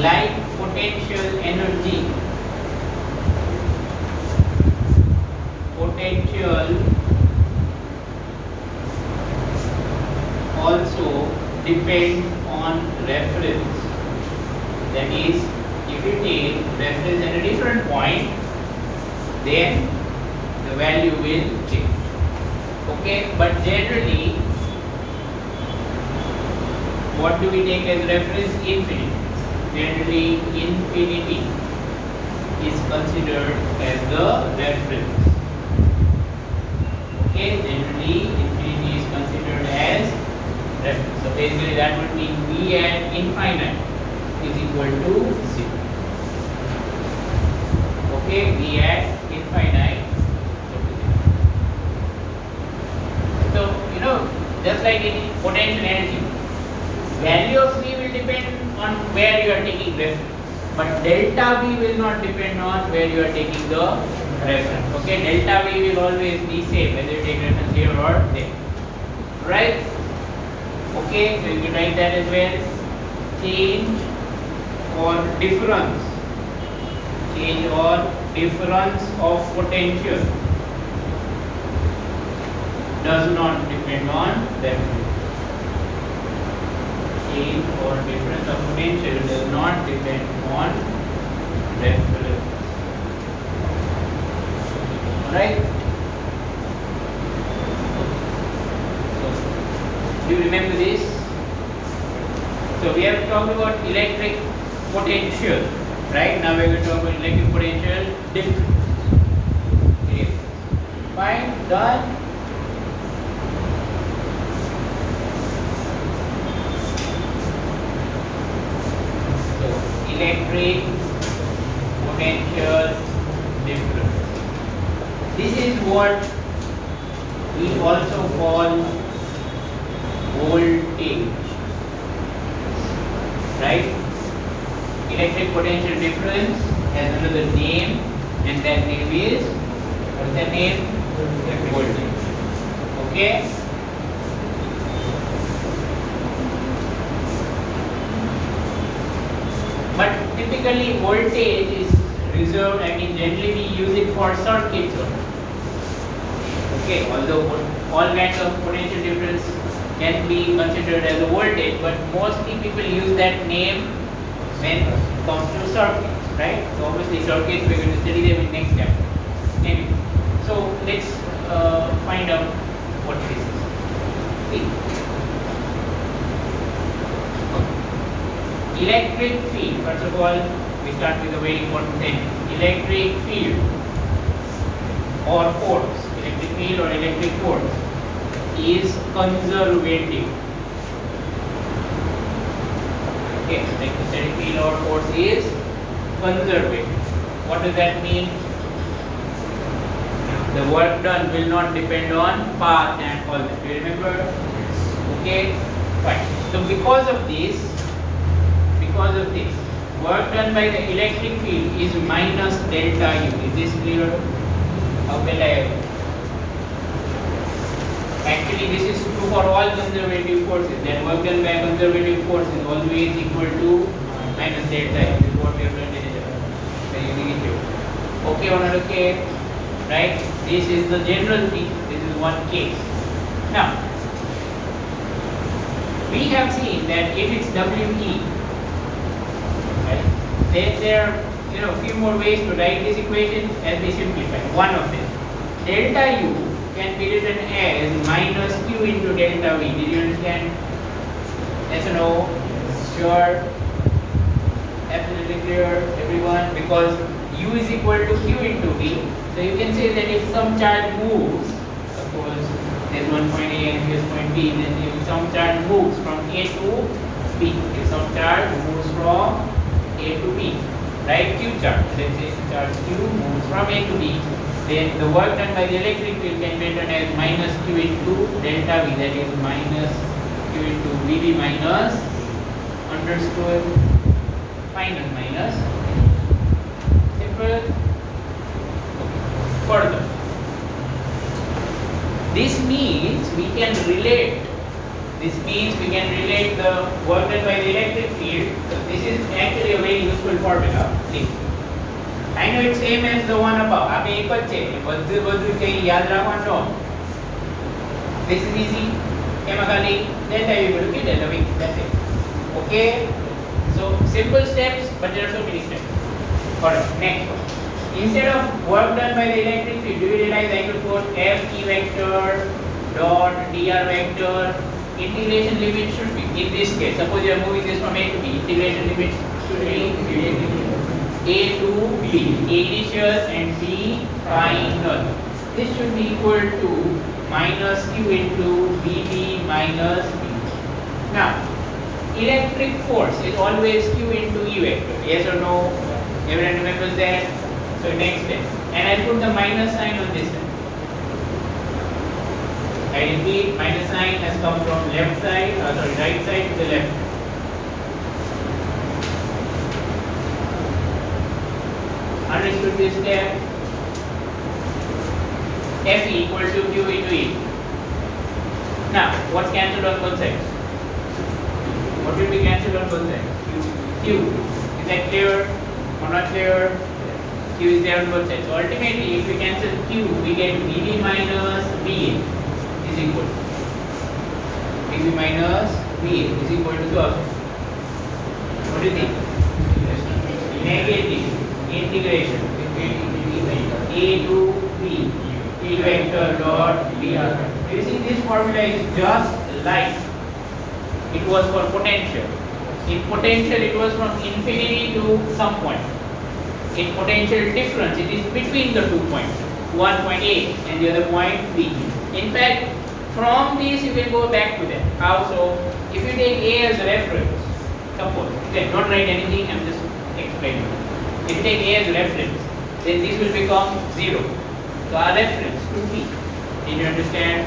like potential energy, potential also depend on reference. That is, if you take reference at a different point, then the value will change. Okay, but generally, what do we take as reference? Infinity. Generally, infinity is considered as the reference. Okay, generally, infinity is considered as reference. So basically, that would mean V at infinite is equal to 0. Okay, V at infinite. So, just like in potential energy, value of V will depend on where you are taking reference, but delta V will not depend on where you are taking the reference. Okay, delta V will always be same whether you take reference here or there. Right? Okay, so you can write that as well. Change or difference. Change or difference of potential does not depend on reference. Change or difference of potential does not depend on reference. Alright? So, do you remember this? So, we have talked about electric potential. Right? Now we are going to talk about electric potential difference. Okay. Fine, done. Electric potential difference. This is what we also call voltage. Right? Electric potential difference has another name, and that name is, what's that name? Voltage. Okay? But typically voltage is reserved, generally we use it for circuits. Okay, although all kinds of potential difference can be considered as a voltage, but mostly people use that name when it comes to circuits, right? So obviously circuits, we're going to study them in next chapter. Anyway, so let's find out what this is. See. Electric field. First of all, we start with a very important thing. Electric field or force. Electric field or electric force is conservative. Okay, electric field or force is conservative. What does that mean? The work done will not depend on path and all that. Do you remember? Okay, fine. So because of this, work done by the electric field is minus delta U. Is this clear? How will I? Actually, this is true for all conservative forces. That work done by conservative force is always equal to minus delta U. This is what we have learned in the unit here. Okay or not okay? Right? This is the general thing. This is one case. Now, we have seen that if it's WE, then there are a few more ways to write this equation as we simplify. One of them, delta U can be written as minus Q into delta V. Did you understand? Yes or no? Sure. Absolutely clear, everyone? Because U is equal to Q into V. So you can say that if some charge moves, suppose there's one point A and here's point B, then if some charge moves from A to B, if some charge moves from A to B, right? Q charge. Let's say charge Q moves from A to B, then the work done by the electric field can be written as minus Q into delta V, that is minus Q into VB minus underscore minus. Simple. Further, this means we can relate This means we can relate the work done by the electric field. So this is actually a very useful formula. See. I know it's same as the one above. આ બે એક જ છે. બધું કઈ યાદ રાખવાનું. This is easy. એમાં ખાલી delta u equal to delta v. That's it. Okay. So simple steps, but there are so many steps. Alright, next one. Instead of work done by the electric field, do you realize I could put F E vector dot dr vector? Integration limit should be, in this case, suppose you are moving this from A to B, integration limit should be A to B, A initial and B final. This should be equal to minus Q into BB minus B. Now, electric force is always Q into E vector. Yes or no? Everyone remembers that? So next step. And I put the minus sign on this side. I repeat, minus sign has come from left side, right side to the left. Understood this step? F equal to Q into E. Now, what's cancelled on both sides? What will be cancelled on both sides? Q. Is that clear or not clear? Q is there on both sides. So ultimately, if we cancel Q, we get BB minus BA is equal to BB minus BA is equal to what? What do you think? Negative integration A to B E vector dot dr. You see, this formula is just like it was for potential. In potential, it was from infinity to some point. In potential difference, it is between the 2 points, one point A and the other point B. In fact, from this you can go back to that. How so? If you take A as a reference, suppose, okay, don't write anything, I'm just explaining. If you take A as a reference, then this will become 0. So our reference to B. Did you understand?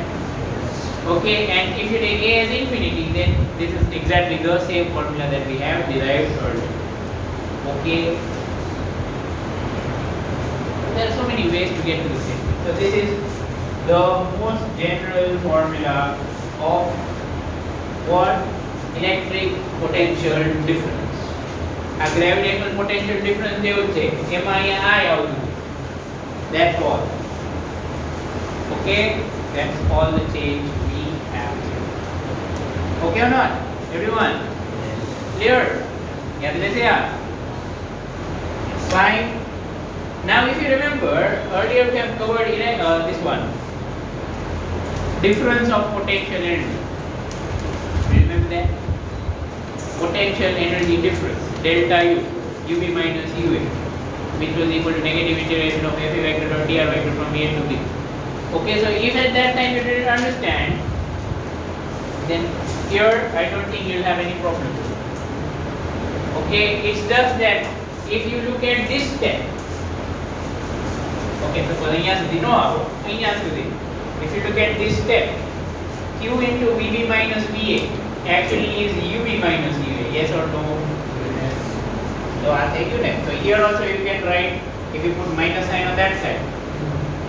Okay, and if you take A as infinity, then this is exactly the same formula that we have derived earlier. Okay. There are so many ways to get to the same. So this is the most general formula of what? Electric potential difference. A gravitational potential difference જેવું છે એમાં અહીંયા I આવતું. That's all. Okay, that's all the change we have here. Okay or not? Everyone? Clear? Yeah, fine. Now if you remember, earlier we have covered this one. Difference of potential energy. Remember that? Potential energy difference, delta U, UV minus UA, which was equal to negative integration of F vector dot dr vector from A to B. Okay, so if at that time you didn't understand, then here I don't think you'll have any problem. Okay, it's just that if you look at this step, okay, so if you look at this step, Q into VB minus VA actually is UV minus UA, yes or no? Yes. So I'll take you next. So here also you can write, if you put minus sign on that side,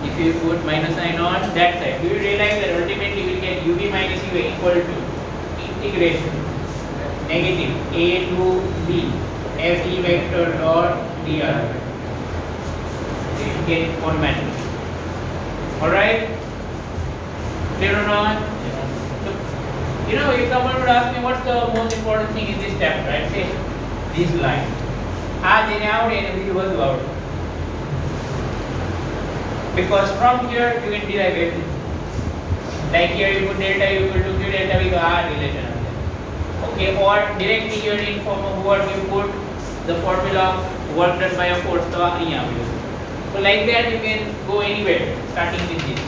if you put minus sign on that side, do you realize that ultimately we will get UV minus UA equal to integration negative A to B FE vector dot dr. You get automatically. Alright? Clear or not? So, you know, if someone would ask me what's the most important thing in this chapter, I'd say this line. Because from here you can derive everything. Like here you put delta U equal to Q delta V, the R relation. Okay, or directly here in form of what you put the formula of work done by a force. So like that you can go anywhere starting with this.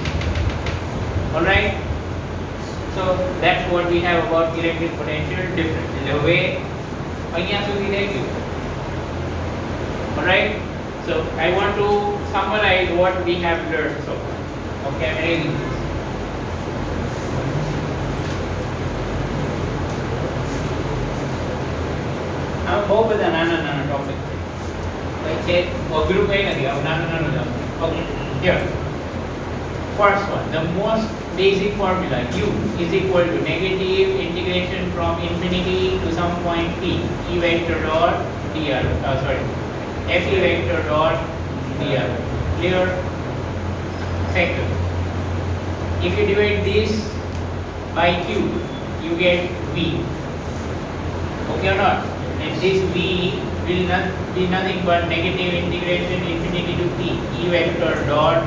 Alright? So that's what we have about electric potential difference. The way alright? So I want to summarize what we have learned so far. Okay, I'm erasing this. બહુ બધા નાના નાના topic છે અઘરું કઈ નથી આવું નાનું નાનું જ. Okay, here first one, the most basic formula. U is equal to negative integration from infinity to some point P, E vector dot dr, F E vector dot dr. Clear? Second, if you divide this by Q, you get V. Okay or not? And this V will not be nothing but negative integration infinity to P, E vector dot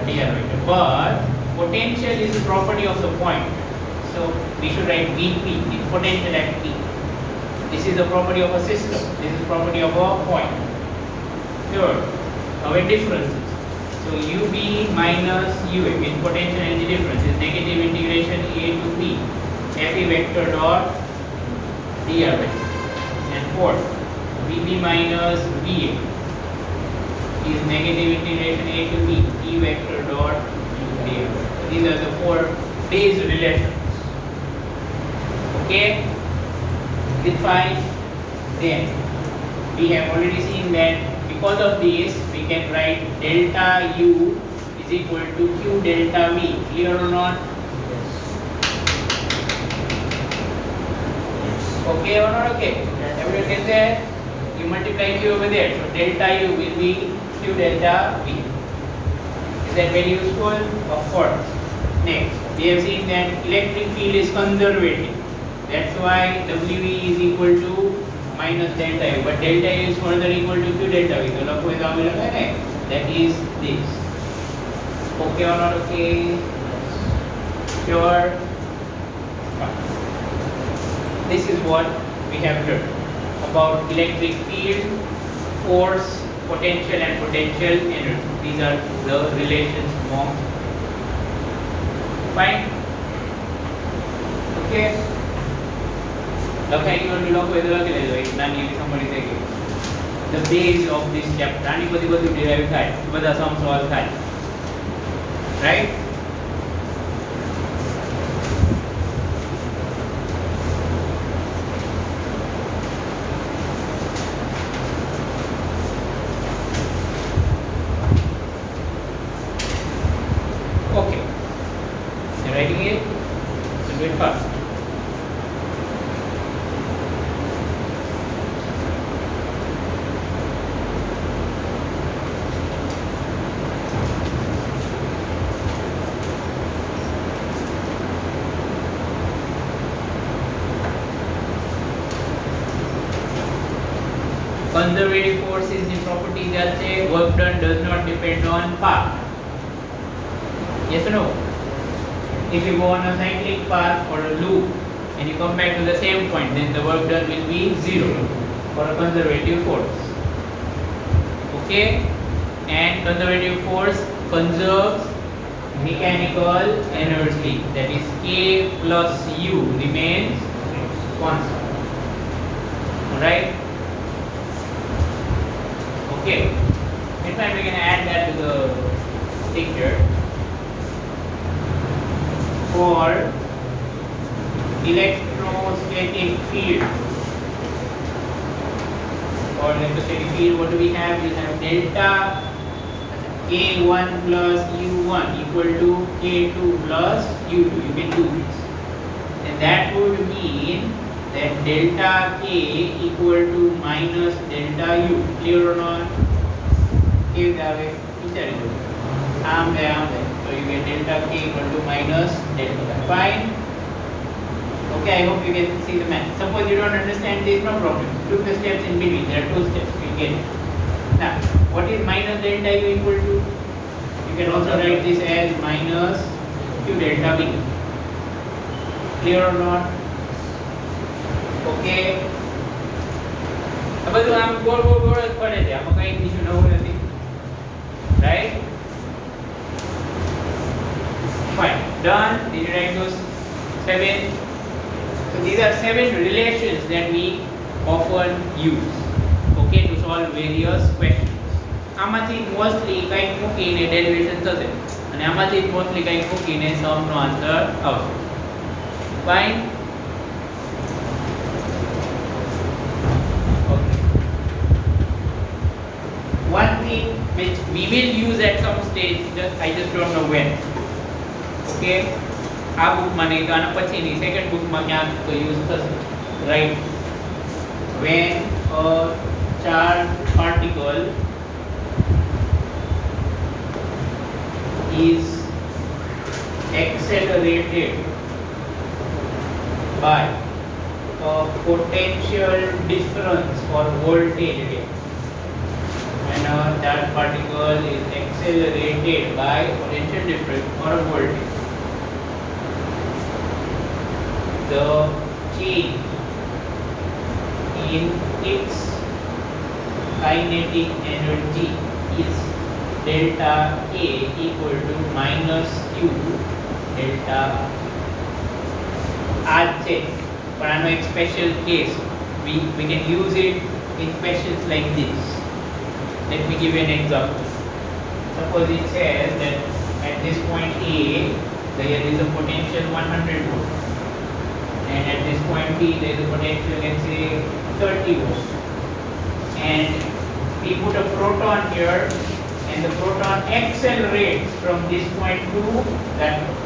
dr vector. But potential is a property of the point. So we should write Vp, is potential at P. This is a property of a system. This is property of a point. Sure. Our differences. So UB minus UA with potential energy difference is negative integration A to B, Fe vector dot dr vector. And fourth, VB minus VA is negative integration A to B, E vector dot dr. These are the four base relations. Okay? With 5, then we have already seen that because of this we can write delta U is equal to Q delta V. Clear or not? Okay or not okay? Everyone get that? You multiply Q over there. So delta U will be Q delta V. Is that very useful? Of course. Next, we have seen that electric field is conservative. That's why WE is equal to minus delta U. But delta U is further equal to Q delta V. So that is this. Okay or not okay? Sure. This is what we have learned about electric field, force, potential and potential energy. These are the relations among. Fine? Okay? The base of this chapter. આની બધી derive થાય, બધા sum solve થાય. Right? Okay. You're writing it? So do it fast. Conservative force is the property that say work done does not depend on path. Yes or no? If you go on a cyclic path or a loop and you come back to the same point, then the work done will be 0 for a conservative force. Okay? And conservative force conserves mechanical energy. That is K plus U remains constant. Alright? Okay. In fact, we can add that to the picture. For electrostatic field, for electrostatic field, what do we have? We have delta K1 plus U1 equal to K2 plus U2. You can do this. And that would mean that delta K equal to minus delta U. Clear or not? Give that way. I'm there. So you get delta K equal to minus delta. Fine? Okay, I hope you can see the math. Suppose you don't understand this, no problem. Do the steps in between. There are 2 steps. You get it. Now, what is minus delta U equal to? You can also write this as minus Q delta V. Clear or not? Okay. अब तो हम गोल पढ़े थे, हम कहीं issue न हो रही, right? Fine, done. Did you write those 7? So these are 7 relations that we often use, okay, to solve various questions. આમાંથી મોસ્ટલી કંઈક મૂકીને ડેરિવેશન થશે અને આમાંથી મોસ્ટલી કંઈક મૂકીને સમનો આન્સર આવશે. Fine? One thing which we will use at some stage, I just don't know when. Okay, આ બુકમાં નહીં તો આના પછીની સેકન્ડ બુકમાં ક્યાંક તો યુઝ થશે, right. When a charged particle is accelerated by a potential difference or voltage again. When a charged particle is accelerated by potential difference or a voltage, the change in its kinetic energy is delta A equal to minus Q delta R. But I know a special case. We can use it in questions like this. Let me give you an example. Suppose it says that at this point A, there is a potential 100 volt. And at this point B, there is a potential, let's say, 30 volts. And we put a proton here, and the proton accelerates from this point to that point.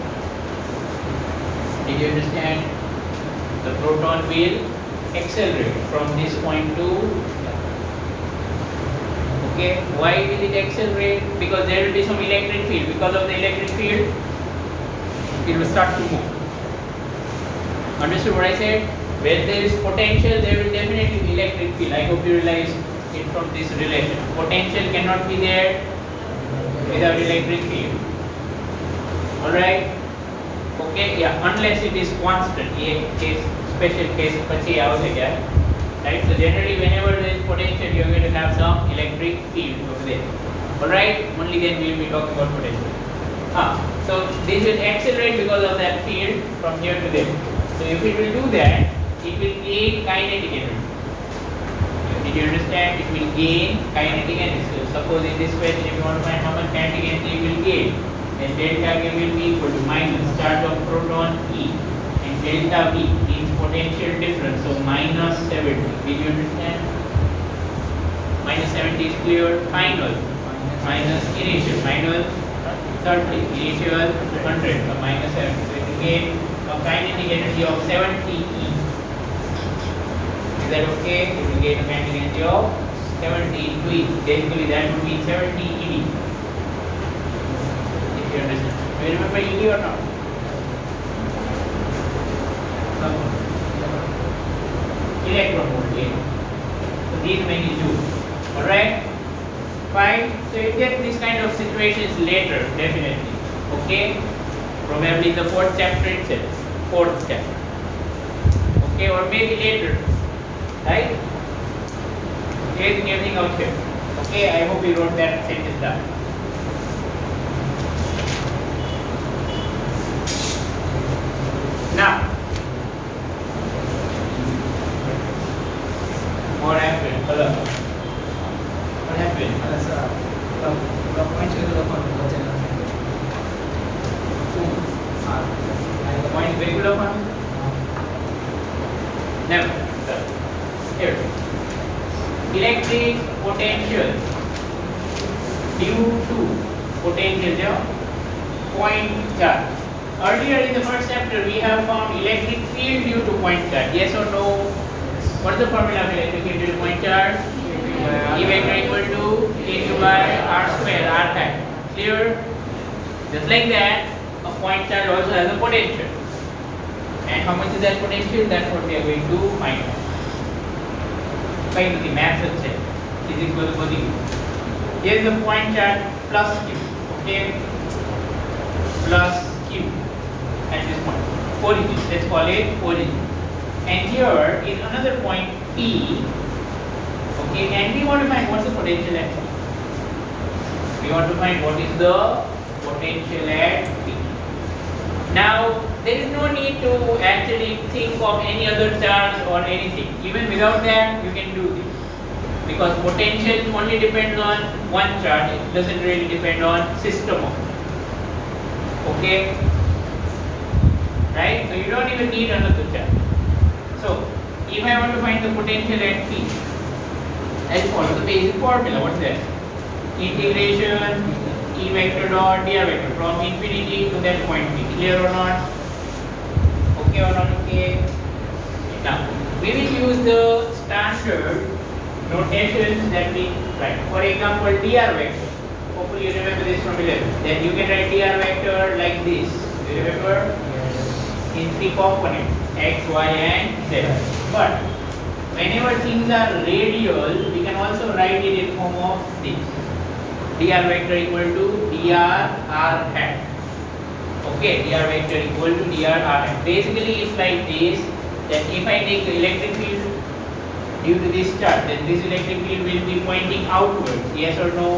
Did you understand? The proton will accelerate from this point to that. Okay, why will it accelerate? Because there will be some electric field. Because of the electric field, it will start to move. Understood what I said? Where there is potential, there will definitely be electric field. I hope you realize it from this relation. Potential cannot be there without electric field. Alright? Okay, yeah, unless it is constant. A case, special case, right? So generally whenever there is potential, you are going to have some electric field over there. Alright? Only then we will be talking about potential. So this will accelerate because of that field from here to there. So if it will do that, it will gain kinetic energy. Did you understand? It will gain kinetic energy. So suppose in this question, if you want to find how much kinetic energy it will gain, then delta K will be equal to minus charge of proton E, and delta V means potential difference, so minus 70. Did you understand? Minus 70 is clear. Final minus initial, minus 30, initial 100, so minus 70. So it will gain a kinetic energy of 70 E. Is that okay? It will gain a kinetic energy of 70 into E. Basically that would be 70 eV. If you understand. Do you remember eV or not? Electron volt. So these many joules. Alright? Fine. So you get these kind of situations later, definitely. Okay? Probably the 4th chapter itself. 4th chapter. Okay, or maybe later. Right? Everything out here. Okay, I hope you wrote that sentence down. Now, what happened? Hello. What happened? The point to the Point regular one? Never. Here. Electric potential due to potential point charge. Earlier in the first chapter, we have found electric field due to point charge. Yes or no? What is the formula of electric field due to point charge? E vector equal to kq by r square, r hat. Clear? Just like that, a point charge also has a potential. And how much is that potential? That's what we are going to find out. Find the mass itself is equal to the. Here is the point charge plus q. Okay? Plus q at this point. Origin. Let's call it origin. And here is another point P. Okay, and we want to find what's the potential at P. We want to find what is the potential at P. Now, there is no need to actually think of any other charge or anything. Even without that, you can do this. Because potential only depends on one charge. It doesn't really depend on system of it. Okay? Right? So you don't even need another charge. So, if I want to find the potential at P, I'll follow the basic formula. What's that? Integration E vector dot dr vector from infinity to that point P. Clear or not? Okay or not okay? Now, we will use the standard notations that we write. For example, dr vector. Hopefully you remember this from 11. Then you can write dr vector like this. You remember? In three components, x, y and z. But whenever things are radial, we can also write it in form of this. Dr vector equal to dr r hat. Okay, dr vector equal to dr r hat. Basically, it's like this. That if I take the electric field due to this charge, then this electric field will be pointing outwards. Yes or no?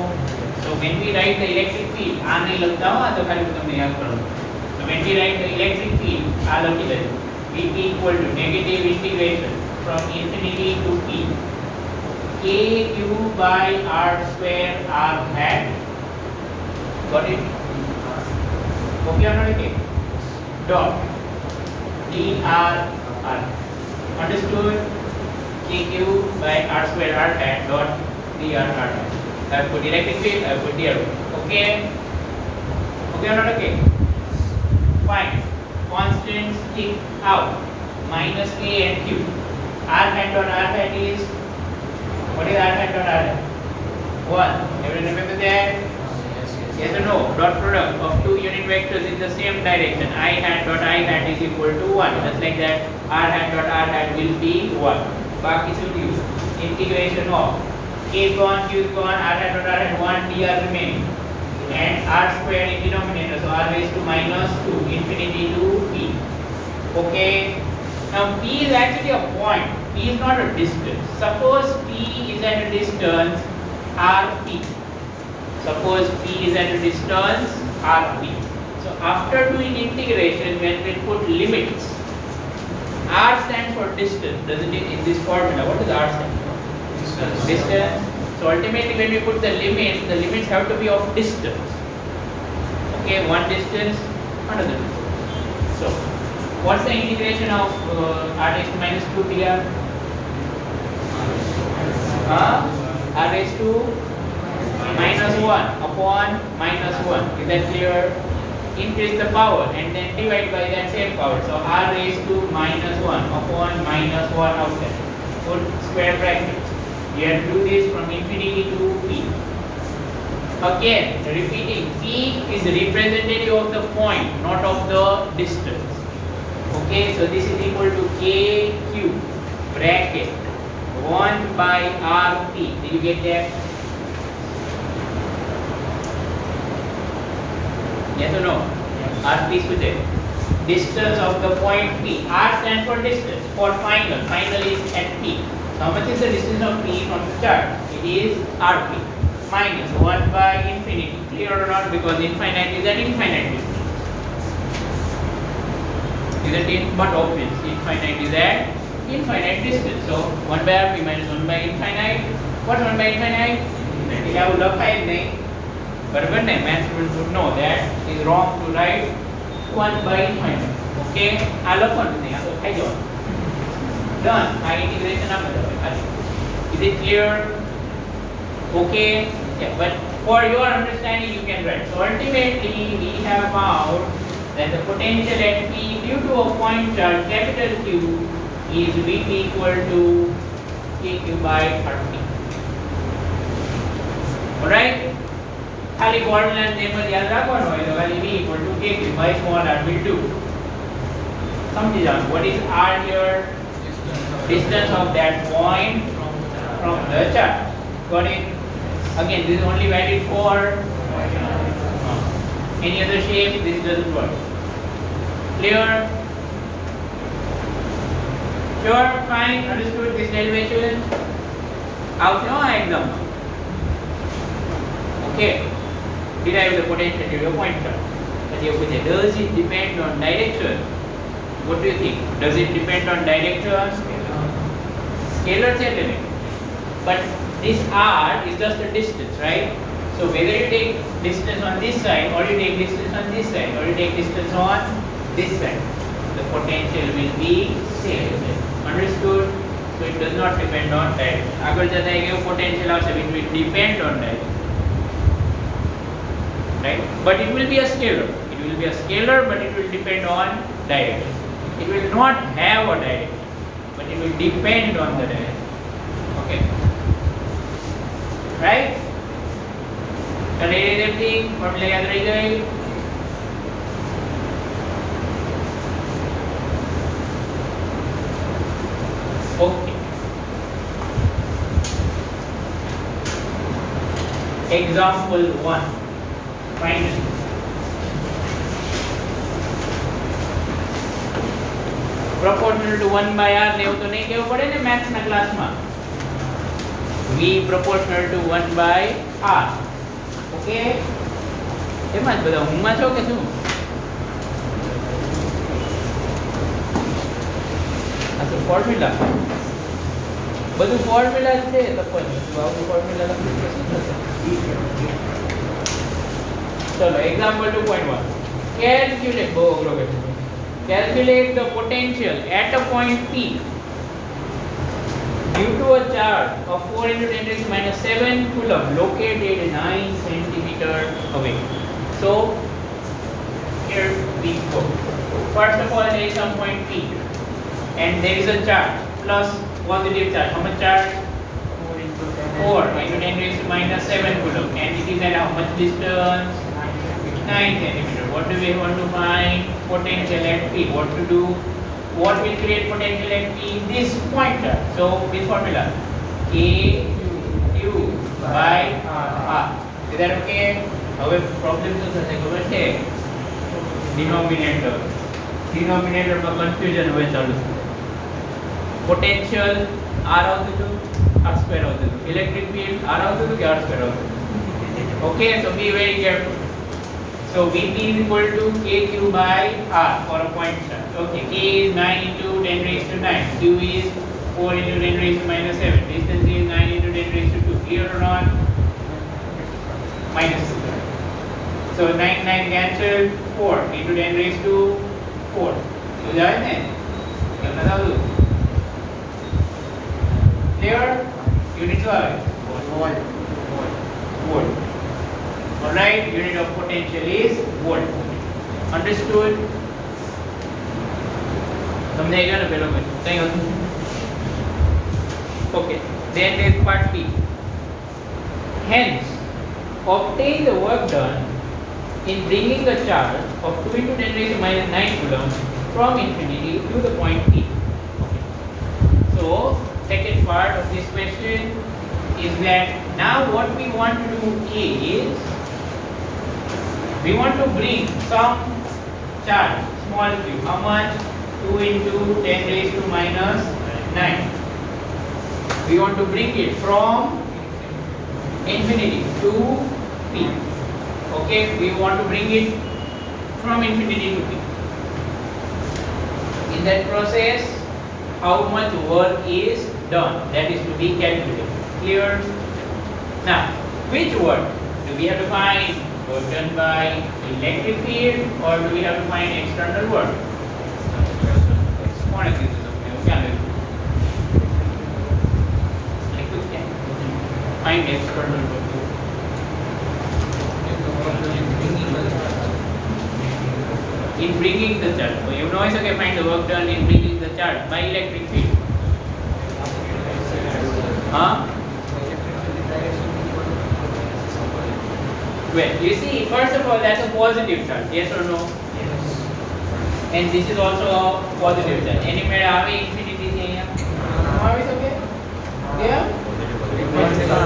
So when we write the electric field, આ નહીં લખતા હો, આ તો ખાલી તમને યાદ કરવાનું. So when we write the electric field, આ લખી દેજો. Vt equal to negative integration from infinity to p k q by r square r hat. Got it? Okay or not okay? Dot dr r. Understood? Kq by r square r hat dot dr r hat. I have put electric field, I have put dr. Okay? Okay or not okay? Fine. Constants stick out. Minus k and q. R hat dot r hat is, what is r hat dot r hat? 1. Everyone remember that? Yes or no? Dot product of two unit vectors in the same direction. I hat dot I hat is equal to 1. Just like that, r hat dot r hat will be 1. बाकी सब use. Integration of k gone, q is gone, r hat dot r hat 1 dr remaining. And r square in denominator, so r raised to minus 2 infinity to p. Okay. Now p is actually a point. P is not a distance. Suppose p is at a distance rp. Suppose p is at a distance rp. So after doing integration, when we put limits, r stands for distance, doesn't it? In this formula, what does r stand for? Distance. So ultimately, when we put the limits have to be of distance. Okay, one distance, another distance. So, what's the integration of r raised to minus 2 dr? R raised to minus 1 upon minus 1. Is that clear? Increase the power and then divide by that same power. So r raised to minus 1 upon minus 1 outside. Put square brackets. You have to do this from infinity to p. Again, repeating, p is representative of the point, not of the distance. Okay, so this is equal to kq bracket 1 by rp. Did you get that? Yes or no? Rp is what? Distance of the point P. R stands for distance. For final. Final is at P. So how much is the distance of P from the chart? It is Rp minus 1 by infinity. Clear or not? Because infinite is an infinite distance. Isn't it? But obvious. Infinite is an infinite distance. So 1 by Rp minus 1 by infinite. What's 1 by infinite? Infinity. I will apply it. But when a math student would know that it is wrong to write 1 by infinite. Okay? I'll look on the other. Done. I integration up. Is it clear? Okay? Yeah, but for your understanding you can write. So ultimately we have found that the potential at P due to a point charge capital Q is Vp equal to kq by RT. Alright? ખાલી formula ને એમ યાદ રાખવાનો હોય તો ખાલી v equal to kq by small r will do. સમજી જાઓ. What is r here? Distance of that point from the chart. Got it? Again, this is only valid for any other shape. This doesn't work. Clear? Sure? Fine? Understood this derivation? આવશે હો આ એકદમ. Okay. Derive the potential to your pointer. But you say, does it depend on direction? What do you think? Does it depend on direction? Scalar element. But this r is just a distance, right? So whether you take distance on this side or you take distance on this side or you take distance on this side, the potential will be same. Understood? So it does not depend on direction. આગળ જતા એક એવો potential આવશે which will depend on direction. right? But it will be a scalar. It will be a scalar, but it will depend on direction. It will not have a direction, but it will depend on the direction. Okay, right? Can I read everything? Formula याद रह गई? Okay. Example 1. Finally. Proportional to 1 by r ને એવું તો નહીં કહેવું પડે ને મેથ્સ ના ક્લાસમાં. V proportional to 1 by r. Okay? એમાં જ બધા ઊંઘમાં છો કે શું? આ તો ફોર્મ્યુલા. બધું ફોર્મ્યુલા જ છે લખવાની. આવું ફોર્મ્યુલા લખી તો શું થશે? ચલો એક્ઝામ્પલ 2.1. Calculate બહુ અઘરો question. Calculate the potential at a point P due to a charge of 4 into 10 raised to minus 7 coulomb located 9 centimeter away. So here we go. First of all, there is some point P and there is a charge plus positive charge. How much charge? 4 into 10 raised to minus 7 coulomb, and it is at how much distance? 9 centimeter. What do we want to find? Potential at P. What to do? What will create potential at P? This pointer. So this formula K Q by R. Is that okay? હવે problem શું થશે ખબર છે? Denominator માં confusion હવે ચાલુ છે. Potential R આવતું હતું, R સ્ક્વેર આવતું હતું. ઇલેક્ટ્રિક ફીલ્ડ R આવતું હતું કે R સ્ક્વેર આવતું હતું? Okay, so be very careful. So Vp is equal to Kq by R for a point charge. Okay, K is 9 into 10 raised to 9. Q is 4 into 10 raised to minus 7. Distance is 9 into 10 raised to 2. Clear or not? Minus 2. So 9 cancel. 4 into 10 raised to 4. So जाए ने? क्या बता दो? Clear? Unit what? Volt. Alright, unit of potential is volt. Understood? समझे क्या ना पहले में? कहीं होता? Okay. Then there is part B. Hence, obtain the work done in bringing the charge of 2 into 10 raised to minus 9 coulomb from infinity to the point P. Okay. So, second part of this question is that now what we want to do is we want to bring some charge, small q. How much? 2 into 10 raised to minus 9. We want to bring it from infinity to P. Okay, we want to bring it from infinity to P. In that process, how much work is done? That is to be calculated. Clear? Now, which work? Do we have to find work done by electric field or do we have to find external work? Find external work. In bringing the charge. So you know, okay, find the work done in bringing the charge by electric field. Huh? Well, you see, first of all, that's a positive charge. Yes or no? Yes. And this is also a positive charge. Any matter how infinity is here? How is okay? Yeah?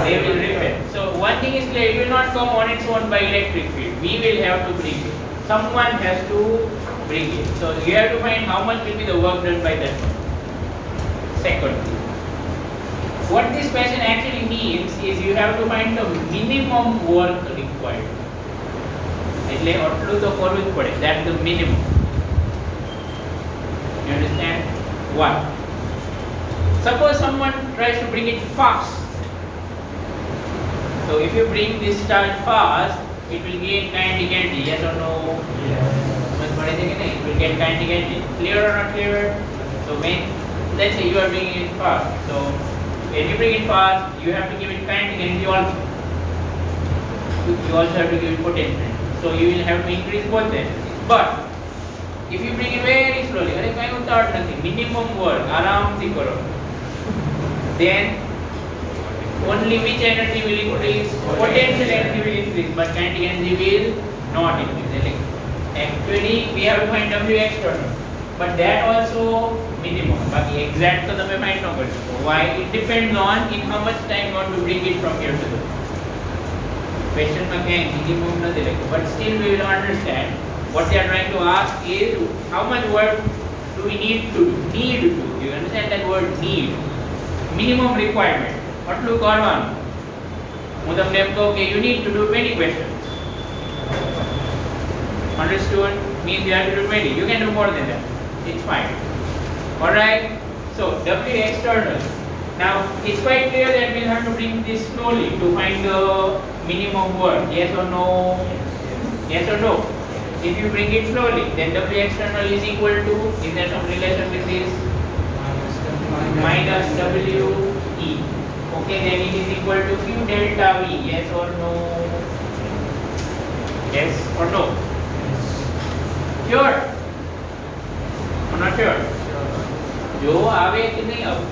They will repel. So one thing is clear, it will not come on its own by electric field. We will have to bring it. Someone has to bring it. So you have to find how much will be the work done by that one. Second, what this question actually means is you have to find the minimum work required. એટલે આટલું તો કરવું જ પડે. That's the minimum. You understand? Why? Suppose someone tries to bring it fast. So if you bring this charge fast, it will gain kinetic energy. Yes or no? Yes. It will get kinetic energy. Clear or not clear? So when, let's say you are bringing it fast. So when you bring it fast, you have to give it kinetic energy also. You also have to give it potential energy. So you will have to increase both them. But if you bring it very slowly, अरे कहीं उतार नहीं, minimum work आराम से करो, then only which energy will increase? Potential energy will increase, but kinetic energy will not increase. Actually, we have to find W external, but that also minimum. But exact तो तमें find not कर सकते. Why? It depends on in how much time you want to bring it from here to there. Question में क्या है? Minimum ना दे लेंगे, but still we will understand what they are trying to ask is how much work do we need to do? Need to. You understand that word need? Minimum requirement. આટલું કરવાનું. હું તમને એમ કહું કે you need to do 20 questions. Understood? Means you have to do 20. You can do more than that. It's fine. Alright? So, W external. Now, it's quite clear that we'll have to bring this slowly to find the minimum work. Yes or no? Yes or no? If you bring it slowly, then W external is equal to, is there some relation with this? Minus W E. Okay, then it is equal to Q delta V. Yes or no? Yes or no? Sure? I'm not sure. जो आवे कि नहीं आवे?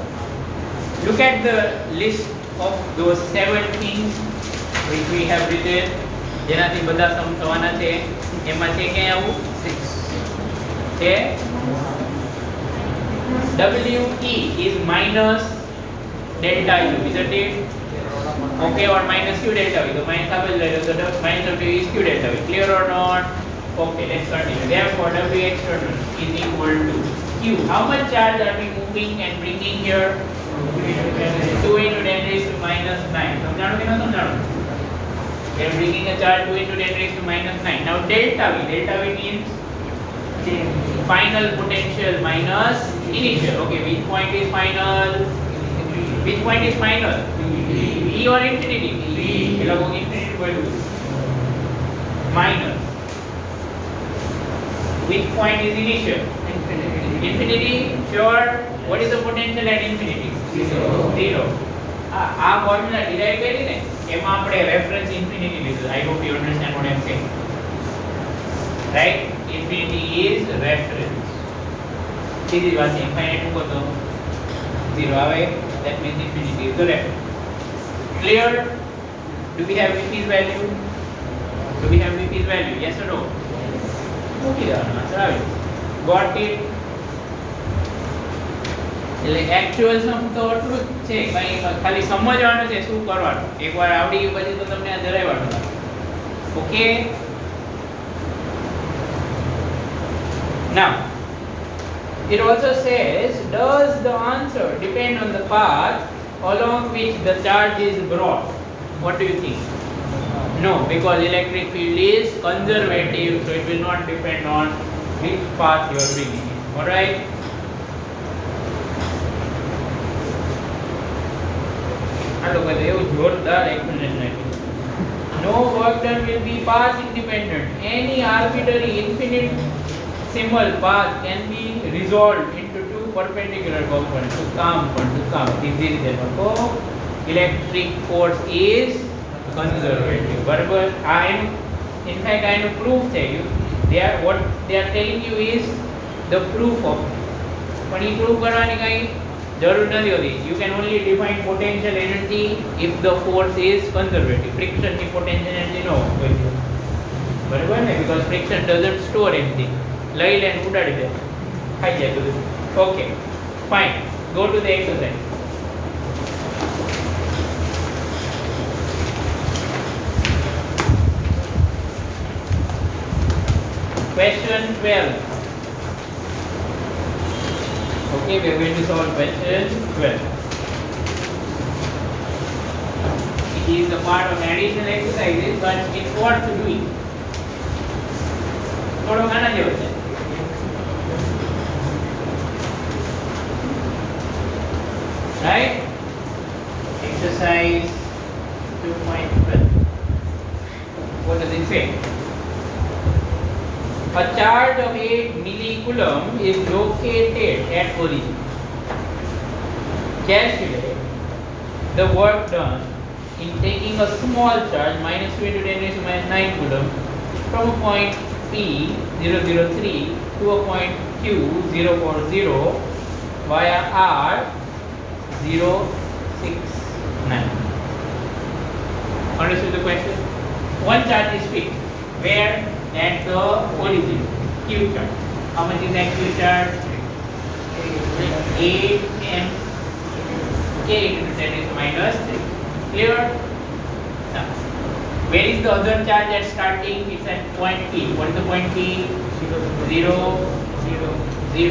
Look at the list of those 7 things which we have written. જેનાથી બધા સમજવાના છે. એમાં છે કે આવું 6. છે WE is minus delta U, isn't it? Okay, or minus Q delta V. So minus double delta, so minus W is Q delta V. Clear or not? Okay, let's continue. Therefore, W external is equal to Q. How much charge are we moving and bringing here? 2 into 10 raised to minus 9. समझानो कि ना समझानो? We are bringing a charge 2 into 10 raised to minus 9. Now delta V. Delta V means final potential minus initial. Okay, which point is final? Which point is final? V or infinity? V. We'll go infinity value. Minus. Which point is initial? Infinity. Infinity. Sure. What is the potential at infinity? Zero. આ formula derive કરી ને એમાં આપણે reference infinity લીધું. I hope you understand what I am saying. Right? Infinity is reference. સીધી વાત છે. Infinite મૂકો તો 0 આવે. That means infinity is the reference. Clear? Do we have Vp's value? Do we have Vp's value? Yes or no? મૂકી દેવાનો answer આવે. Got it? એટલે એક્ચ્યુઅલ સમ તો એટલું જ છે, કંઈ ખાલી સમજવાનું છે શું કરવાનું. એકવાર આવડી ગયું પછી તો તમને આ જરાય વાળું લાગે. Okay? Now, it also says, does the answer depend on the path along which the charge is brought? What do you think? No, because electric field is conservative, so it will not depend on which path you are bringing it. Alright? આ લોકો એવું જોરદાર explanation આપ્યું. No work done will be path independent. Any arbitrary infinitesimal path can be resolved into two perpendicular components. To come. This is the electric force is conservative. બરાબર? In fact, I know proof છે. What they are telling you is the proof of it. પણ એ proof કરવાની કઈ જરૂર નથી હોતી. You can only define potential energy if the force is conservative. Friction ની potential energy no હોય. બરાબર ને? Because friction doesn't store anything. લઈ લે ને ઉડાડી દે. ખાઈ જાય બધું. Okay. Fine. Go to the exercise. Question 12. Okay, we are going to solve question 12. It is a part of additional exercises, but it's worth doing. થોડો આના જેવો છે. Right? Exercise 2.12. What does it say? A charge of 8 millicoulomb is located at origin. Calculate the work done in taking a small charge minus 2 into 10 raised to minus 9 coulomb from a point P 003 to a point Q 040 via R 069. Understood the question? One charge is fixed. Where? At the origin. Q charge. How much is that Q charge? 8 m k into 10 is minus 3. Clear? Now, where is the other charge at starting? It's at point P. What is the point P? 0, 3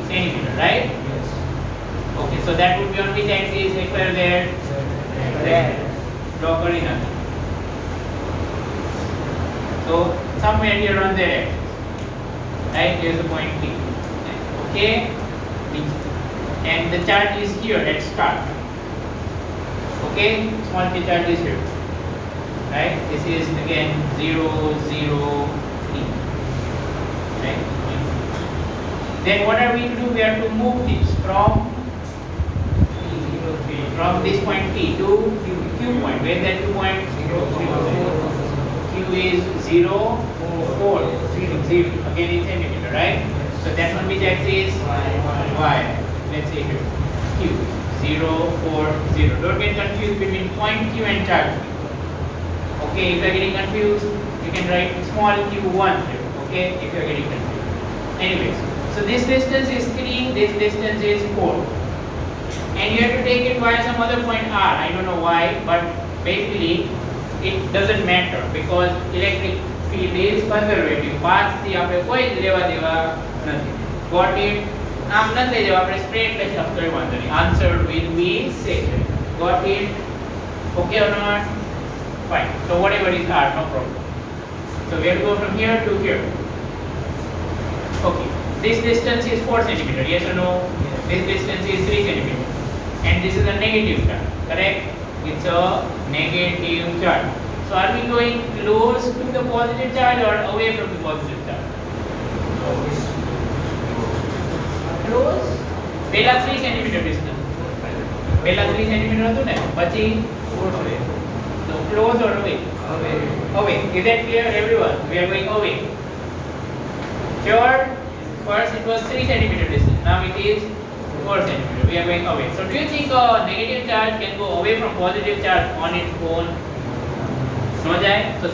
centimeter, right? Yes. Okay, so that would be on which axis? Equal there? Draw coordinate. So somewhere here on there, right? Here's the point P. Okay, and the charge is here at start. Okay, small k charge is here. Right? This is again 0, 0, 3. Right? Then what are we to do? We have to move this from this point P to Q point. Where is that Q point? 0, 0. Q is 0, 4, 0. Again in centimeter, right? So that's on which axis? Y. Let's say here. Q. 0, 4, 0. Don't get confused between point Q and charge Q. Okay, if you are getting confused, you can write small q1 here. Okay, if you are getting confused. Anyways, so this distance is 3, this distance is 4. And you have to take it via some other point R. I don't know why, but basically it doesn't matter because electric field is conservative. Path થી આપણે કોઈ જ લેવા દેવા નથી. Got it? આમ નથી લઈ જવા, આપણે straight લઈ જવા તો વાંધો નહીં. Answer will be safe. Got it? Okay or not? Fine. So whatever is R, no problem. So we have to go from here to here. Okay. This distance is 4 centimeter. Yes or no? Yes. This distance is 3 centimeter. And this is a negative charge. Correct? It's a negative charge. So are we going close to the positive charge or away from the positive charge? Close. પહેલા 3 centimeter distance. પહેલા 3 centimeter હતું ને, પછી so close or away? Away. Is that clear, everyone? We are going away. Sure? First it was 3 centimeter distance. Now it is 4 centimeter. We are going away. So do you think a negative charge can go away from positive charge on its own? No, Jai? So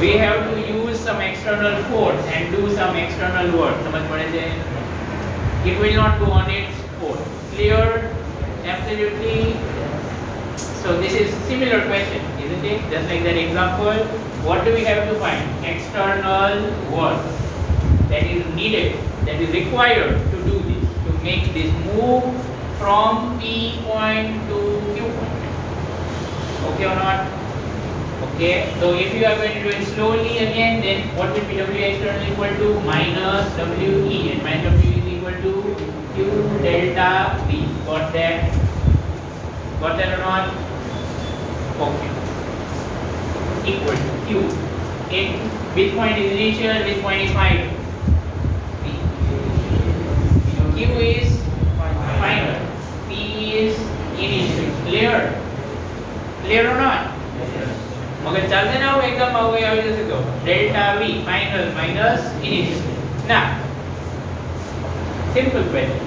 we have to use some external force and do some external work. समझ पड़े छे? It will not go on its own. Clear? Absolutely. So this is similar question, isn't it? Just like that example. What do we have to find? External work that is needed, that is required to do this, to make this move from P point to Q point. Okay or not? Okay. So if you are going to do it slowly again, then what will be W external equal to? Minus WE, and minus W is equal to Q delta V. Got that? Got that or not? Okay. Equal to Q. In which point is initial, which point is final? P. Q is final. P is initial. Clear? Clear or not? Okay, ચાલશે ને આવું એકદમ આવું આવી જશે તો delta V final minus initial. Now, simple question.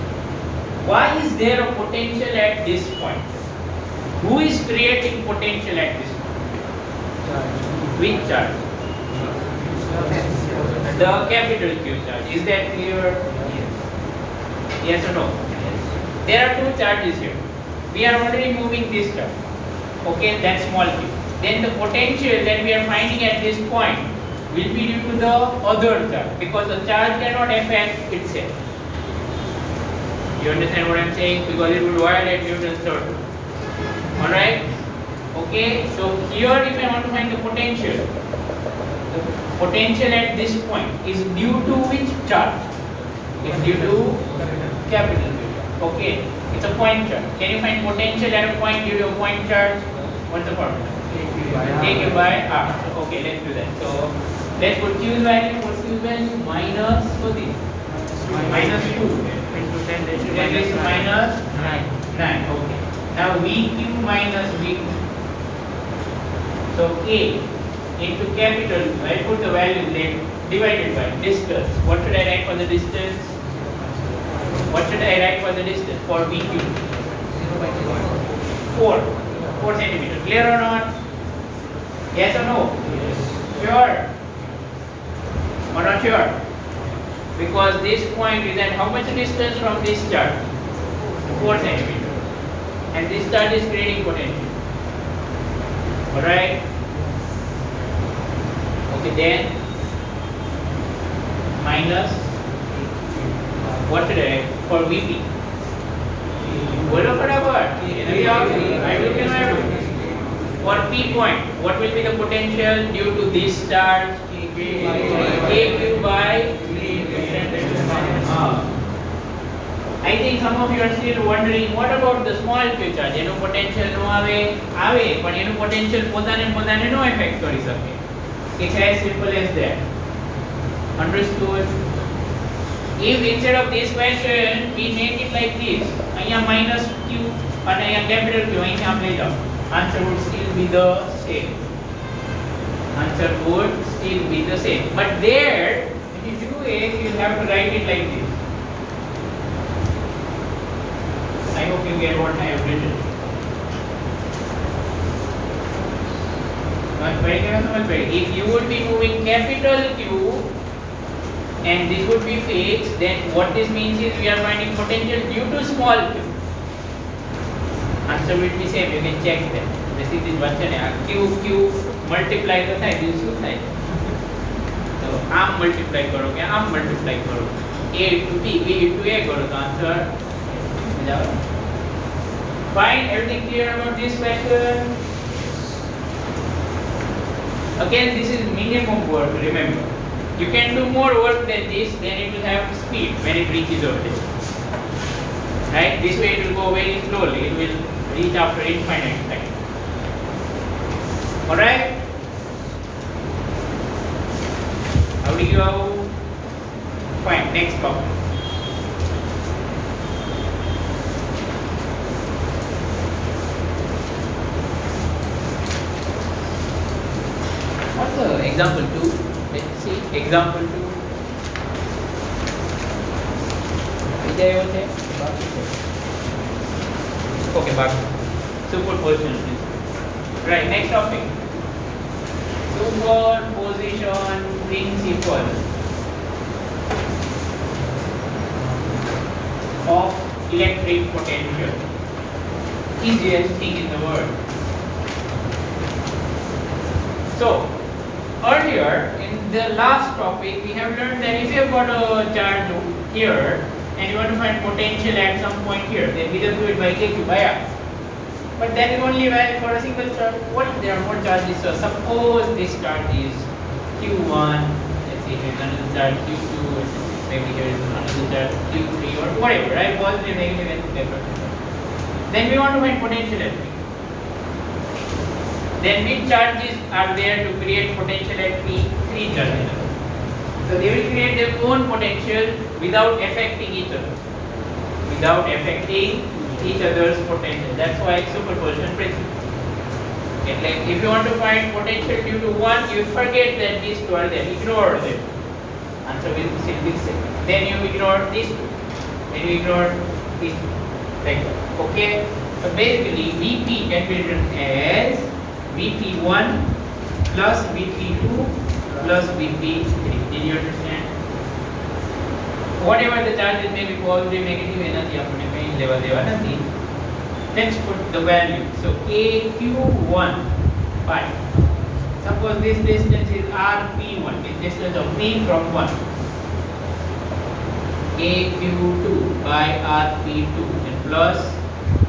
Why is there a potential at this point? Who is creating potential at this point? Which charge? The capital Q charge. Is that clear? Yes. Yes or no? Yes. There are two charges here. We are already moving this charge. Okay, that's small q. Then the potential that we are finding at this point will be due to the other charge because the charge cannot affect itself. You understand what I am saying? Because it would violate Newton's third law. Alright? Okay, so here if I want to find the potential at this point is due to which charge? It's due to capital Q. Okay, it's a point charge. Can you find potential at a point due to a point charge? What's the formula? Take it by R. Okay, let's do that. So let's put Q's value. What's Q's value? Minus what is? Minus 2 into 10 raised to minus 9. Okay. Now VQ minus VQ. So A into capital, I put the value then divided by distance. What should I write for the distance? What should I write for the distance for VQ? 4 centimeter. Clear or not? Yes or no? Yes. Sure or not sure? Because this point is at how much distance from this charge? 4 centimeter. And this charge is creating potential. Alright? Okay, then minus what should I write for VP? बोलो फटाफट. For P point, what will be the potential due to this charge? KQ by I think some of you are still wondering what about the small q charge? એનો potential નો આવે પણ એનું potential પોતાને નો affect કરી શકે. It's as simple as that. Understood? If instead of this question we make it like this, અહીંયા minus q અને અહીંયા capital Q અહીંથી આમ લઈ જાઓ, answer would still be the same. Answer would still be the same. But there, if you do it, you have to write it like this. I hope you get what I have written. If you would be moving capital Q and this would be fixed, then what this means is we are finding potential due to small q. Answer will be same. You can check that. This is one chane. Q multiply तो થાય this શું થાય? તો આમ multiply કરો કે આમ multiply કરો. A into B, B into A કરો તો answer જાઓ. Fine. Everything clear about this question? Again, this is minimum work. Remember, you can do more work than this. Then it will have speed when it reaches over there. Right? This way it will go very slowly. It will reach after infinite time. Alright? How do you go? Fine, next topic. What's the example 2? Let's see. Example 2. Is there one there? Okay, back. Superposition. Right, next topic. Superposition principle of electric potential. Easiest thing in the world. So, earlier in the last topic we have learned that if you have got a charge here and you want to find potential at some point here, then we just do it by KQ by R. But that is only valid for a single charge. What if there are more charges? So suppose this charge is Q1, let's say here is another charge Q2, maybe here is another charge Q3 or whatever, right? Positive, negative, and whatever. Then we want to find potential at P. Then which charges are there to create potential at P? 3 charges. So they will create their own potential without affecting each other. Without affecting each other's potential. That's why it's superposition principle. Okay, like if you want to find potential due to one, you forget that these two are there. Ignore them. Answer will still be the same. Then you ignore these two. Then you ignore these two. Like that. Okay? So basically Vp can be written as Vp1 plus Vp2 plus Vp3. Did you understand? Whatever the charges may be positive, negative, energy apne main level deva nathi. Let's put the value. So KQ1 pi. Suppose this distance is RP1, this distance of P from 1. KQ2 by RP2 and plus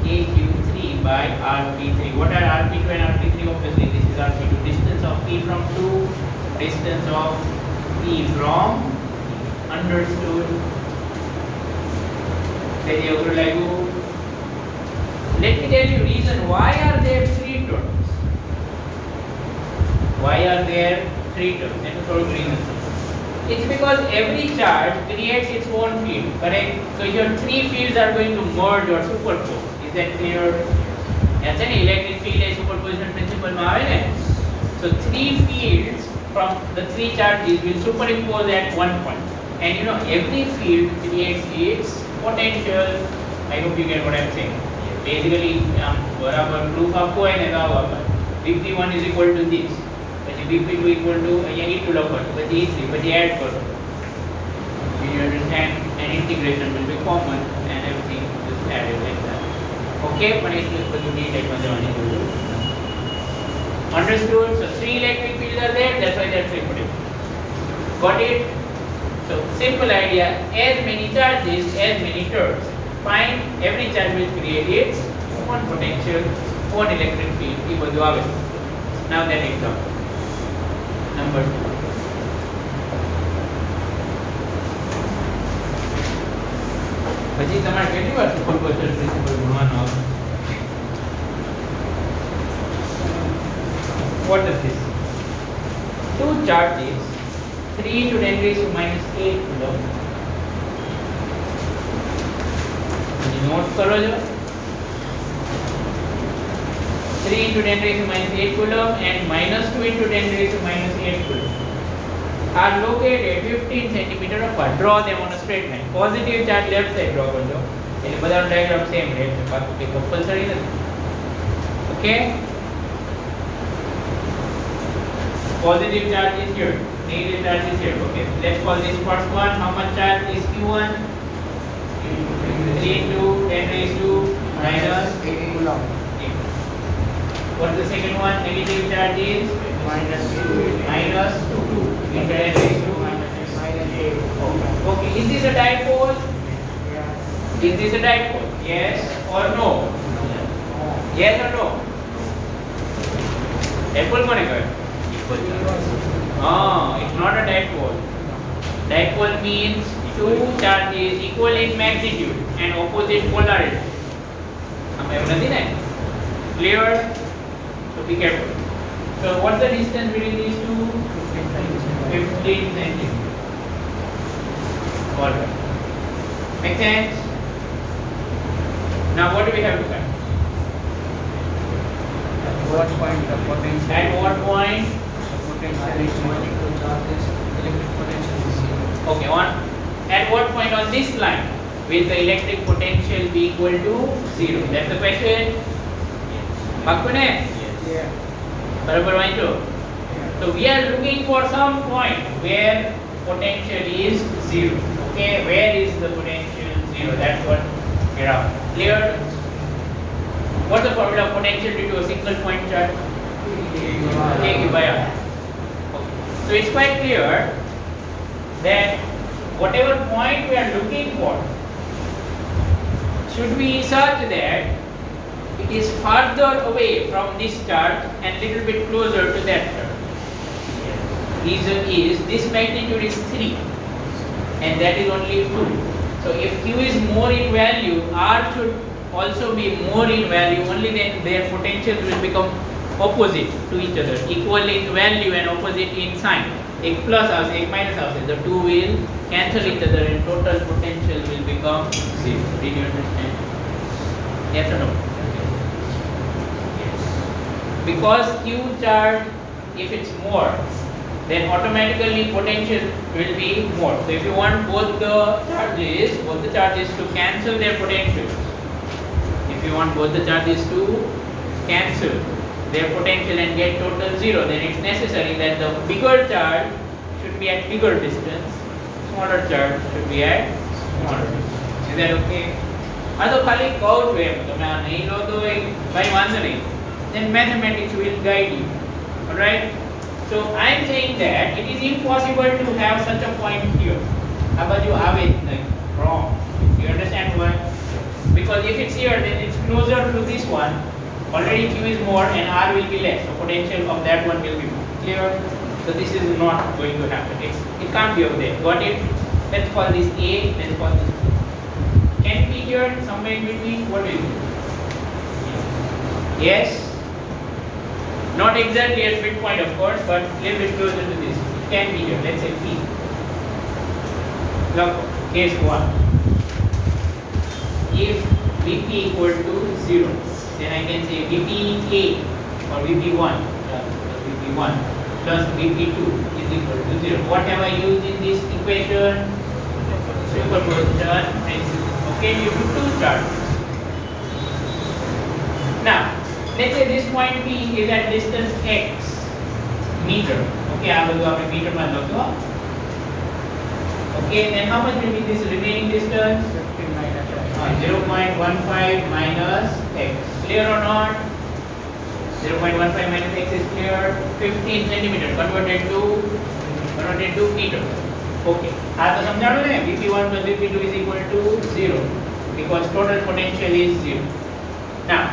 KQ3 by RP3. What are RP2 and RP3? Obviously this is RP2. Distance of P from 2, distance of P from. Understood? Let me tell you reason why are there 3 terms. Why are there 3 terms? Let me tell you reason. It's because every charge creates its own field, correct? So your 3 fields are going to merge or superpose. Is that clear? Yes, an electric field is superposition principle. So So three fields from the three charges will superimpose at one point. And you know, every field creates its potential. I hope you get what I'm saying. Basically, બરાબર proof આપવો હોય ને તો આવો આપણે Vp1 is equal to this. પછી Vp2 equal to અહીંયા E2 લખો પછી E3 પછી add કરો. You understand? And integration will be common and everything is added like that. Okay, પણ એટલું બધું detail જવાની જરૂર નથી. Understood? So three electric fields are there, that's why they're triple. Got it? So simple idea, as many charges, as many turns. Find every charge will create its own potential, own electric field. એ બધું આવે. Now that example. Number 2. પછી તમારે કેટલી વાર superposition principal ભણવાનો આવે? What is this? Two charges, 3 into 10 raised to minus 8 coulomb. Note करो जो 3 into 10 raised to minus 8 coulomb and minus 2 into 10 raised to minus 8 coulomb are located 15 centimeter apart. Draw them on a straight line. Positive charge left side draw करજો. એટલે બધાનો diagram same રહેશે. બાકી કે compulsory નથી. Okay? Positive charge is here, negative charge is here. Okay, let's call this first one. How much charge is Q1? 3 into 10 raised to minus 8 coulomb. 8. What's the second one? Negative charge is Minus 2. minus 2 into 10 raised to minus 8. Okay, is this a dipole? Yeah. Is this a dipole? Yes or no? Yes or no? Dipole कौन है? It's not a dipole. Dipole means two charges equal in magnitude and opposite polarity. हमें वो नहीं ना? Clear? So be careful. So what's the distance between these two? 15 centimeters. All right. Make sense? Now what do we have to find? At what point the potential? At what point? Potential is equal charges. Electric potential is zero. Okay, at what point on this line will the electric potential be equal to 0? That's the question. Pakku ne? Yeah. Barabar વાંચો. So we are looking for some point where potential is 0. Okay, where is the potential 0? That's what we are after. Clear? What's the formula of potential due to a single point charge? A by R. Okay. So it's quite clear that whatever point we are looking for should be such that it is further away from this charge and little bit closer to that charge. Reason is this magnitude is 3 and that is only 2. So if Q is more in value, R should also be more in value, only then their potentials will become opposite to each other, equal in value and opposite in sign. एक plus आवશે एक minus आवશે, the two will cancel each other and total potential will become 0. Did you understand? Yes or no? Yes. Because Q charge, if it's more, then automatically potential will be more. So if you want both the charges to cancel their potentials, if you want both the charges to cancel their potential and get total 0, then it's necessary that the bigger charge should be at bigger distance, smaller charge should be at smaller distance. Is that okay? આ તો ખાલી કહું છું એમ, તમે આ નહીં લો તો ભાઈ વાંધો નહીં. Then mathematics will guide you. Alright? So I am saying that it is impossible to have such a point here. આ બાજુ આવે જ નહીં. Wrong. You understand why? Because if it's here, then it's closer to this one. Already Q is more and R will be less. So potential of that one will be more. Clear? So this is not going to happen. It can't be over there. Got it? Let's call this A. Let's call this B. Can it be here somewhere in between? What do you think? Yes? Not exactly at midpoint, of course, but a little bit closer to this. It can be here. Let's say P. Look, case 1. If Vp equal to 0, then I can say Vp A or Vp1. Vp1 VP1 plus VP2 is equal to 0. What have I used in this equation? Superposition principle. Okay, due to two charges. Now, let's say this point P is at distance x meter. Okay, આ બધું આપણે મીટરમાં લખો. Okay, then how much will be this remaining distance? 0.15 minus x. Clear or not? 0.15 minus x is clear. 15 centimeter converted to meter. Okay. આ તો સમજાણું ને? VP1 plus VP2 is equal to 0 because total potential is 0. Now,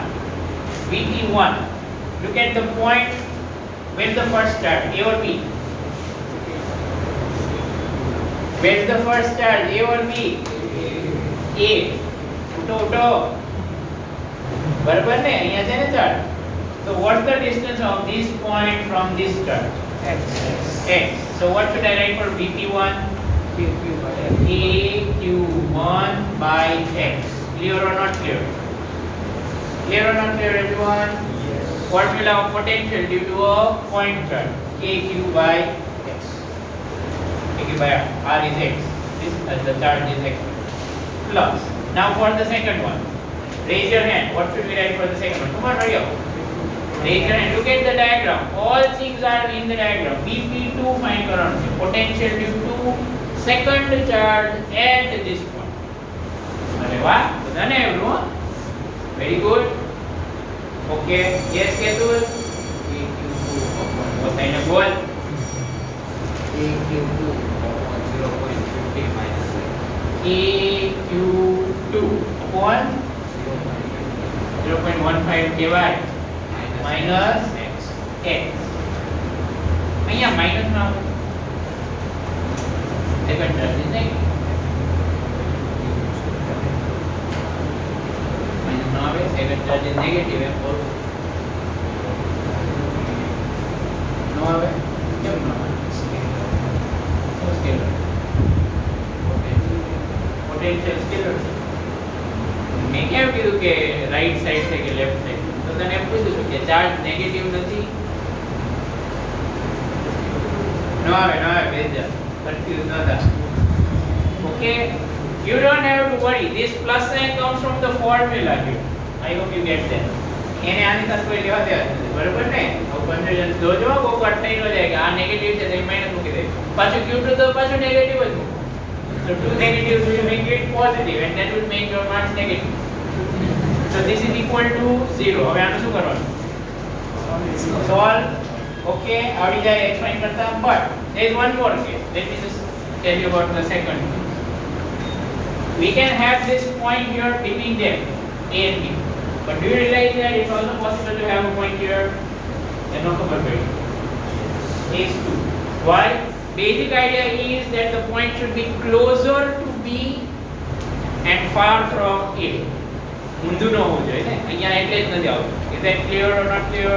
VP1. Look at the point. Where's the first charge? A or B? Where's the first charge? A or B? A. उठो. बराबर ने? અહીંયા છે ને charge. So what's the distance of this point from this charge? X. X. So what should I write for VP1? AQ1 by X. Clear or not clear? Clear or not clear, everyone? Yes. Formula of potential due to a point charge. AQ by X. AQ by R is X. This the charge is X. Plus. Now for the second one. Raise your hand. What should we write for the second one? Come on, hurry up. Raise your hand. Look at the diagram. All things are in the diagram. VP2 find around potential due to second charge at this point. अरे वाह, done everyone. Very good. Okay. Yes, Ketul. What kind of goal? AQ2 0.50 minus AQ2 upon 0.15 kY minus x. અહીંયા minus માં આવે second charge નહીં minus માં આવે second charge negative એમ બોલ નો આવે કેમ નો આવે સ્કેલર પોટેન્શિયલ સ્કેલર મેં કેમ કીધું કે રાઈટ સાઈડ છે કે લેફ્ટ સાઈડ તો તને એમ પૂછ્યું કે ચાર્જ નેગેટિવ નથી નો આવે બેજા કન્ફ્યુઝ ન થા okay you don't have to worry this plus sign comes from the formula here I hope you get that એને આની સાથે કોઈ લેવા દેવા નથી બરાબર ને હવે કન્ફ્યુઝન જોજો કોક વાર થઈ ન જાય કે આ નેગેટિવ છે તો માઈનસ મૂકી દે પાછું q2 તો પાછું નેગેટિવ જ મૂકો so two negatives will make it positive and that will make your marks negative so this is equal to 0 હવે આનું શું કરવાનું solve okay આવડી જાય x find કરતા but there is one more case let me just tell you about the second one we can have this point here between them a and b but do you realize that it's also possible to have a point here and not over here is 2 why basic idea is that the point should be closer to b and far from a ઊંધું ન હોવું જોઈએ ને અહીંયા એટલે જ નથી આવતું is that clear or not clear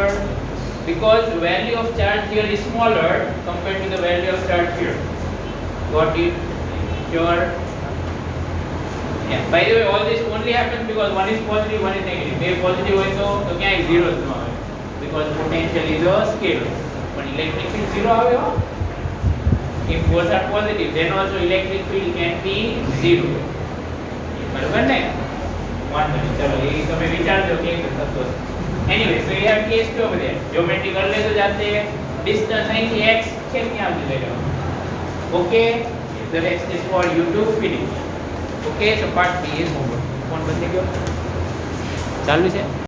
because the value of charge here is smaller compared to the value of charge here got it sure yeah by the way all this only happens because one is positive one is negative બે positive હોય તો ક્યાંય zero જ ન આવે because potential is a scalar but electric field zero આવે હો if both are positive then also electric field can be zero બરાબર ને વાંધો નહીં ચલો એ તમે વિચારજો કે થતો anyway so you have case 2 over there geometry कर ले तो जाते हैं distance અહીંથી x છે ત્યાં સુધી લઈ લેવાનું okay the rest is for you to finish okay so part B is over કોણ બતાવી ગયો ચાલુ છે